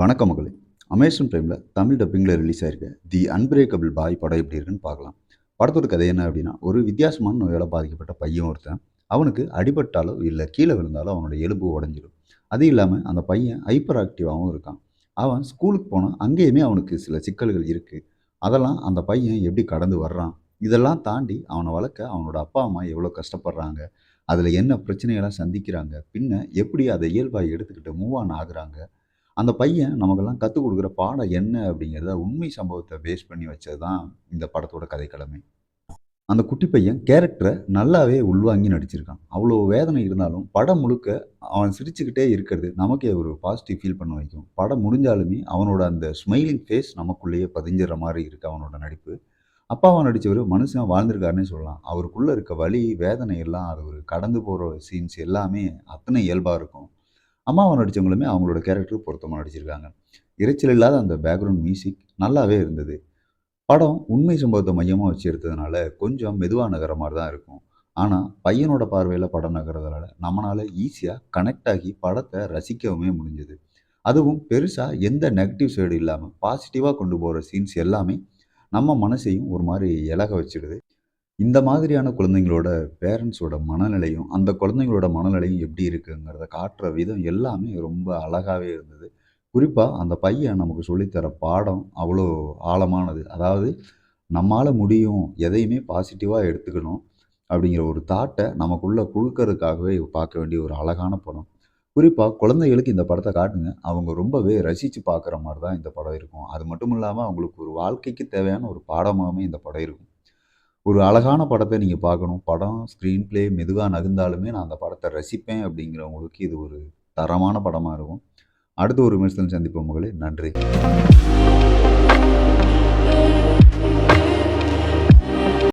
வணக்கம் மகளே. Amazon பிரைமில் Tamil டப்பிங்கில் release ஆயிருக்க தி அன்பிரேக்கபிள் பாய் படம் எப்படி இருக்குன்னு பார்க்கலாம். படத்தோட கதை என்ன அப்படின்னா, ஒரு வித்தியாசமான நோயால் பாதிக்கப்பட்ட பையன் ஒருத்தன். அவனுக்கு அடிபட்டாலோ இல்லை கீழே விழுந்தாலோ அவனோட எலும்பு உடஞ்சிடும். அது இல்லாமல் அந்த பையன் ஹைப்பர் ஆக்டிவாகவும் இருக்கான். அவன் ஸ்கூலுக்கு போனால் அங்கேயுமே அவனுக்கு சில சிக்கல்கள் இருக்குது. அதெல்லாம் அந்த பையன் எப்படி கடந்து வர்றான், இதெல்லாம் தாண்டி அவனை வளர்க்க அவனோட அப்பா அம்மா எவ்வளோ கஷ்டப்படுறாங்க, அதில் என்ன பிரச்சனைகள்லாம் சந்திக்கிறாங்க, பின்ன எப்படி அதை இயல்பாக எடுத்துக்கிட்டு மூவ் ஆன் ஆகுறாங்க, அந்த பையன் நமக்கெல்லாம் கத்துக் குடுக்குற பாடம் என்ன அப்படிங்கிறத உண்மை சம்பவத்த பேஸ் பண்ணி வச்சது தான் இந்த படத்தோட கதைக்களமே. அந்த குட்டி பையன் கேரக்டரை நல்லாவே உள்வாங்கி நடிச்சிருக்கான். அவ்வளோ வேதனை இருந்தாலும் படம் முழுக்க அவன் சிரிச்சுக்கிட்டே இருக்கிறது நமக்கே ஒரு பாசிட்டிவ் ஃபீல் பண்ண வைக்கும். படம் முடிஞ்சாலுமே அவனோட அந்த ஸ்மைலிங் ஃபேஸ் நமக்குள்ளேயே பதிஞ்சிற மாரி இருக்கு அவனோட நடிப்பு. அப்பாவா நடிச்சவரு மனுஷன் வாழ்ந்திருக்காருன்னே சொல்லலாம். அவருக்குள்ள இருக்க வலி, வேதனை எல்லாம் அது ஒரு கடந்து போற சீன்ஸ் எல்லாமே அத்தனை இயல்பா இருக்கும். அம்மாவா நடிச்சவங்களுமே அவங்களோட கேரக்டருக்கு பொருத்தமா நடிச்சிருக்காங்க. இரைச்சல் இல்லாத அந்த பேக்ரவுண்ட் மியூசிக் நல்லாவே இருந்தது. படம் உண்மை சம்பவத்த மையமா வச்சு எடுத்ததுனால கொஞ்சம் மெதுவா நகர்ற மாரி தான் இருக்கும். ஆனா, பையனோட பார்வையில படம் நகர்றதுனால நம்மனால ஈஸியா கனெக்ட் ஆகி படத்த ரசிக்கவுமே முடிஞ்சது. அதுவும் பெருசா எந்த நெகட்டிவ் சைடும் இல்லாம பாசிட்டிவா கொண்டு போற சீன்ஸ் எல்லாமே நம்ம மனசையும் ஒரு மாரி இளக வச்சுடுது. இந்த மாதிரியான குழந்தைங்களோட பேரண்ட்ஸோட மனநிலையும், அந்த குழந்தைங்களோட மனநிலையும் எப்படி இருக்குங்கிறத காட்டுற விதம் எல்லாமே ரொம்ப அழகாவே இருந்தது. குறிப்பா அந்த பையன் நமக்கு சொல்லி தர பாடம் அவ்வளோ ஆழமானது. அதாவது நம்மால முடியும், எதையுமே பாசிட்டிவா எடுத்துக்கணும் அப்படிங்கிற ஒரு தாட்ட நமக்குள்ள குடுக்கறதுக்காகவே பார்க்க வேண்டிய ஒரு அழகான படம். குறிப்பா குழந்தைகளுக்கு இந்த படத்த காட்டுங்க. அவங்க ரொம்பவே ரசிச்சு பார்க்குற மாரி தான் இந்த படம் இருக்கும். அது மட்டும் இல்லாம அவங்களுக்கு ஒரு வாழ்க்கைக்கு தேவையான ஒரு பாடமாவே இந்த படம் இருக்கும். ஒரு அழகான படத்த நீங்க பார்க்கணும். படம், ஸ்க்ரீன் ப்ளே மெதுவா நகர்ந்தாலுமே நான் அந்த படத்த ரசிப்பேன் அப்படிங்கிறவங்களுக்கு இது ஒரு தரமான படமா இருக்கும். அடுத்த ஒரு விமர்சனம் சந்திப்போம் மகளே. நன்றி.